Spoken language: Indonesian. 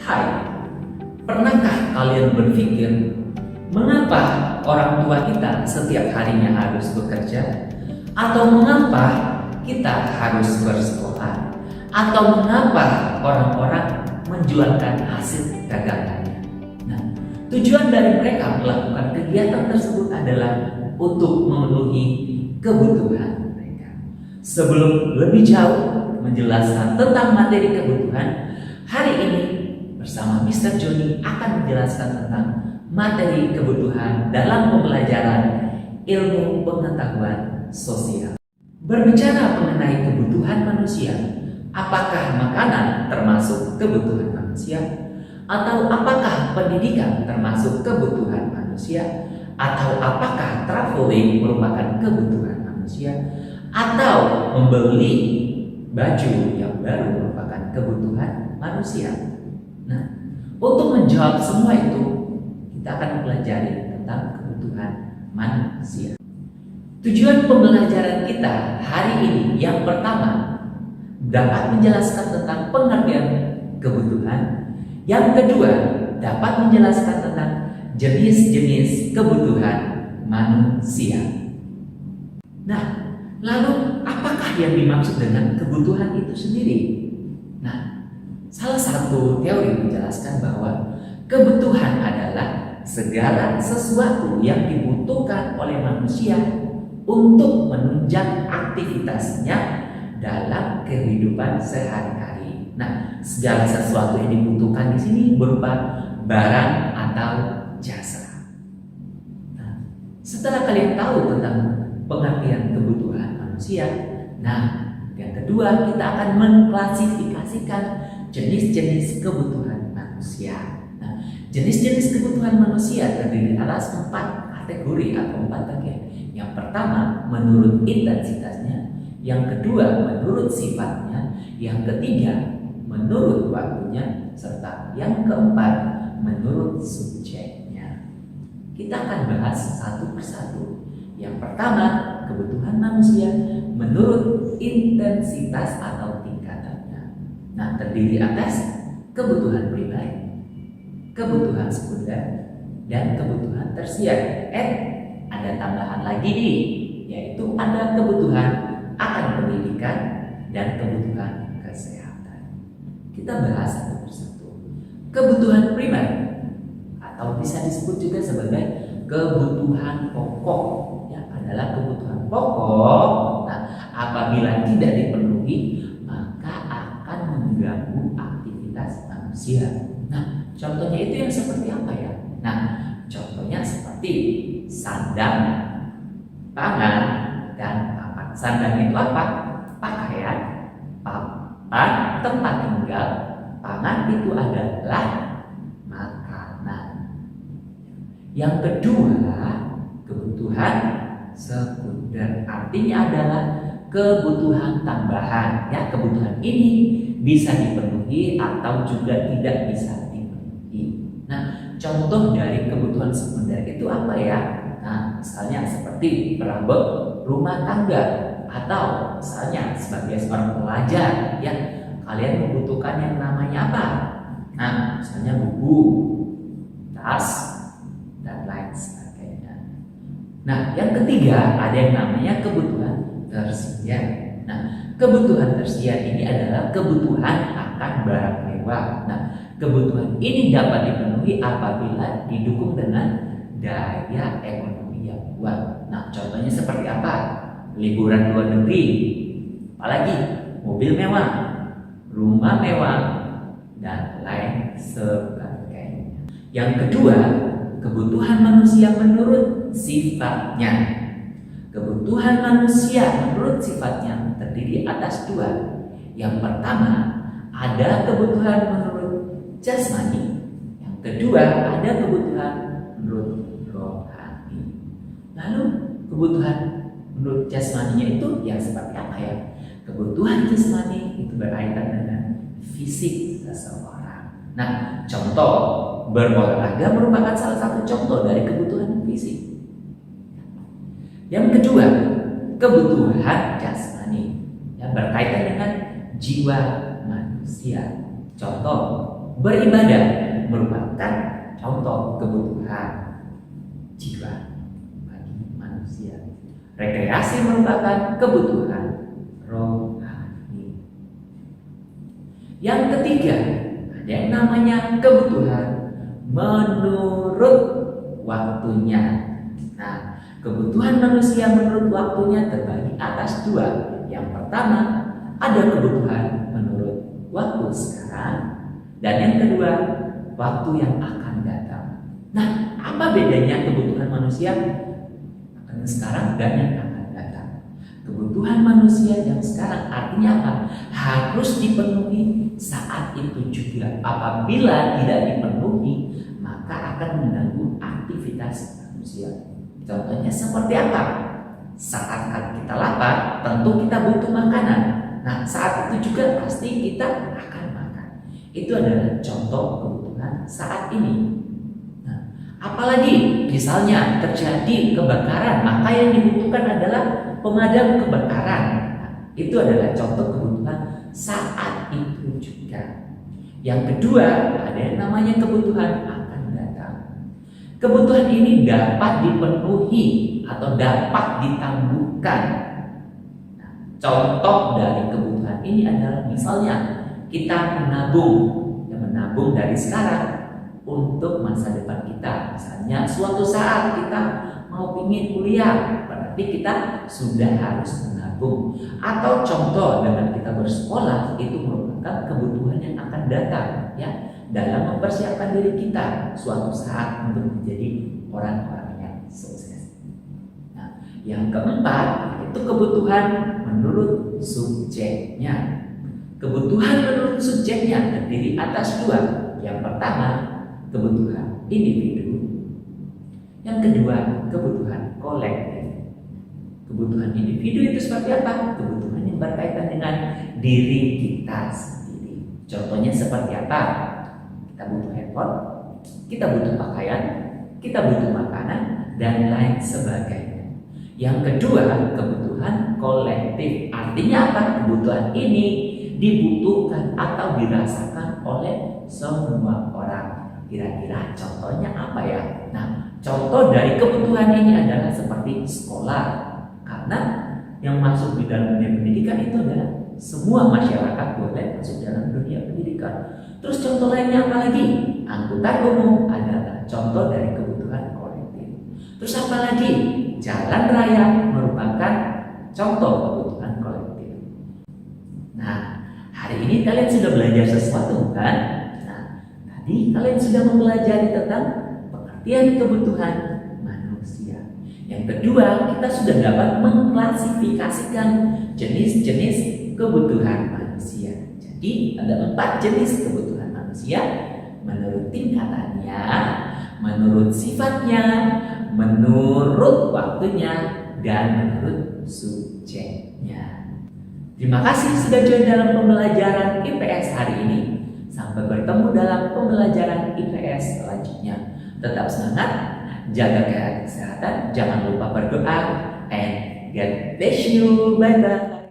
Hai, pernahkah kalian berpikir mengapa orang tua kita setiap harinya harus bekerja? Atau mengapa kita harus bersekolah? Atau mengapa orang-orang menjualkan hasil dagangannya? Nah, tujuan dari mereka melakukan kegiatan tersebut adalah untuk memenuhi kebutuhan mereka. Sebelum lebih jauh menjelaskan tentang materi kebutuhan, hari ini bersama Mr. Joni akan menjelaskan tentang materi kebutuhan dalam pembelajaran ilmu pengetahuan sosial. Berbicara mengenai kebutuhan manusia, apakah makanan termasuk kebutuhan manusia? Atau apakah pendidikan termasuk kebutuhan manusia? Atau apakah traveling merupakan kebutuhan manusia? Atau membeli baju yang baru merupakan kebutuhan manusia? Nah, untuk menjawab semua itu, kita akan mempelajari tentang kebutuhan manusia. Tujuan pembelajaran kita hari ini yang pertama dapat menjelaskan tentang pengertian kebutuhan. Yang kedua dapat menjelaskan tentang jenis-jenis kebutuhan manusia. Nah, lalu apakah yang dimaksud dengan kebutuhan itu sendiri? Nah, salah satu teori menjelaskan bahwa kebutuhan adalah segala sesuatu yang dibutuhkan oleh manusia untuk menunjang aktivitasnya dalam kehidupan sehari-hari. Nah, segala sesuatu yang dibutuhkan di sini berupa barang atau jasa. Nah, setelah kalian tahu tentang pengertian kebutuhan manusia, nah, yang kedua kita akan mengklasifikasikan jenis-jenis kebutuhan manusia. Nah, jenis-jenis kebutuhan manusia terdiri atas 4 kategori atau 4 bagian. Yang pertama menurut intensitasnya, yang kedua menurut sifatnya, yang ketiga menurut waktunya, serta yang keempat menurut subjeknya. Kita akan bahas satu persatu. Yang pertama, kebutuhan manusia menurut intensitas atau tingkatannya. Nah, terdiri atas kebutuhan primer, kebutuhan sekunder, dan kebutuhan tersier. Ada tambahan lagi nih, yaitu ada kebutuhan akan pendidikan dan kebutuhan kesehatan. Kita bahas satu persatu. Kebutuhan primer atau bisa disebut juga sebagai kebutuhan pokok, ya, adalah kebutuhan pokok. Nah, apabila tidak dipenuhi maka akan mengganggu aktivitas manusia. Nah, contohnya itu yang seperti apa ya? Nah, contohnya seperti sandang, pangan, dan papan. Sandang itu apa? Pakaian. Papan, tempat tinggal. Pangan itu adalah makanan. Yang kedua, kebutuhan sekunder, artinya adalah kebutuhan tambahan. Ya, kebutuhan ini bisa dipenuhi atau juga tidak bisa dipenuhi. Nah, contoh dari kebutuhan sekunder itu apa ya? Nah, misalnya seperti perabot rumah tangga, atau misalnya sebagai seorang pelajar, ya, kalian membutuhkan yang namanya apa? Nah, misalnya buku, tas, dan lain sebagainya. Nah, yang ketiga ada yang namanya kebutuhan tersier. Nah, kebutuhan tersier ini adalah kebutuhan akan barang mewah. Nah, kebutuhan ini dapat dipenuhi apabila didukung dengan daya ekonomi yang kuat. Nah, contohnya seperti apa? Liburan luar negeri, apalagi mobil mewah, rumah mewah, dan lain sebagainya. Yang kedua, kebutuhan manusia menurut sifatnya. Kebutuhan manusia menurut sifatnya terdiri atas 2. Yang pertama, ada kebutuhan menurut jasmani. Yang kedua, ada kebutuhan menurut rohani. Lalu, kebutuhan menurut jasmaninya itu yang seperti apa ya? Kebutuhan jasmani itu berkaitan dengan fisik seseorang. Nah, contoh berolahraga merupakan salah satu contoh dari kebutuhan fisik. Yang kedua, kebutuhan jasmani yang berkaitan dengan jiwa manusia. Contoh, beribadah merupakan contoh kebutuhan jiwa bagi manusia. Rekreasi merupakan kebutuhan rohani. Yang ketiga, ada yang namanya kebutuhan menurut waktunya. Nah, kebutuhan manusia menurut waktunya terbagi atas dua. Yang pertama, ada kebutuhan menurut waktu sekarang, dan yang kedua, waktu yang akan datang. Nah, apa bedanya kebutuhan manusia yang sekarang dan yang akan datang? Kebutuhan manusia yang sekarang artinya apa? Harus dipenuhi saat itu juga. Apabila tidak dipenuhi, maka akan mengganggu aktivitas manusia. Contohnya seperti apa? Saat kita lapar, tentu kita butuh makanan. Nah, saat itu juga pasti kita akan makan. Itu adalah contoh kebutuhan saat ini. Nah, apalagi misalnya terjadi kebakaran, maka yang dibutuhkan adalah pemadam kebakaran. Nah, itu adalah contoh kebutuhan saat itu juga. Yang kedua, ada yang namanya kebutuhan akan datang. Kebutuhan ini dapat dipenuhi atau dapat ditangguhkan. Nah, contoh dari kebutuhan ini adalah misalnya kita menabung dari sekarang untuk masa depan kita. Misalnya suatu saat kita mau ingin kuliah, berarti kita sudah harus menabung. Atau contoh dengan kita bersekolah, itu merupakan kebutuhan yang akan datang, ya, dalam mempersiapkan diri kita suatu saat untuk menjadi orang-orang yang sukses. Nah, yang keempat itu kebutuhan menurut subjeknya. Kebutuhan menurut subjeknya terdiri atas dua. Yang pertama, kebutuhan individu. Yang kedua, kebutuhan kolektif. Kebutuhan individu itu seperti apa? Kebutuhan yang berkaitan dengan diri kita sendiri. Contohnya seperti apa? Kita butuh handphone, kita butuh pakaian, kita butuh makanan, dan lain sebagainya. Yang kedua, kebutuhan kolektif. Artinya apa? Kebutuhan ini dibutuhkan atau dirasakan oleh semua orang. Kira-kira contohnya apa ya? Nah, contoh dari kebutuhan ini adalah seperti sekolah. Karena yang masuk di dalam dunia pendidikan itu adalah semua masyarakat boleh masuk dalam dunia pendidikan. Terus contoh lainnya apa lagi? Angkutan umum adalah contoh dari kebutuhan kolektif. Terus apa lagi? Jalan raya merupakan contoh kebutuhan kolektif. Nah, hari ini kalian sudah belajar sesuatu, kan? Nah, tadi kalian sudah mempelajari tentang pengertian kebutuhan manusia. Yang kedua, kita sudah dapat mengklasifikasikan jenis-jenis kebutuhan manusia. Jadi ada 4 jenis kebutuhan manusia menurut tingkatannya, menurut sifatnya, menurut waktunya, dan menurut subjeknya. Terima kasih sudah join dalam pembelajaran IPS hari ini. Sampai bertemu dalam pembelajaran IPS selanjutnya. Tetap semangat, jaga kesehatan, jangan lupa berdoa, and God bless you. Bye bye.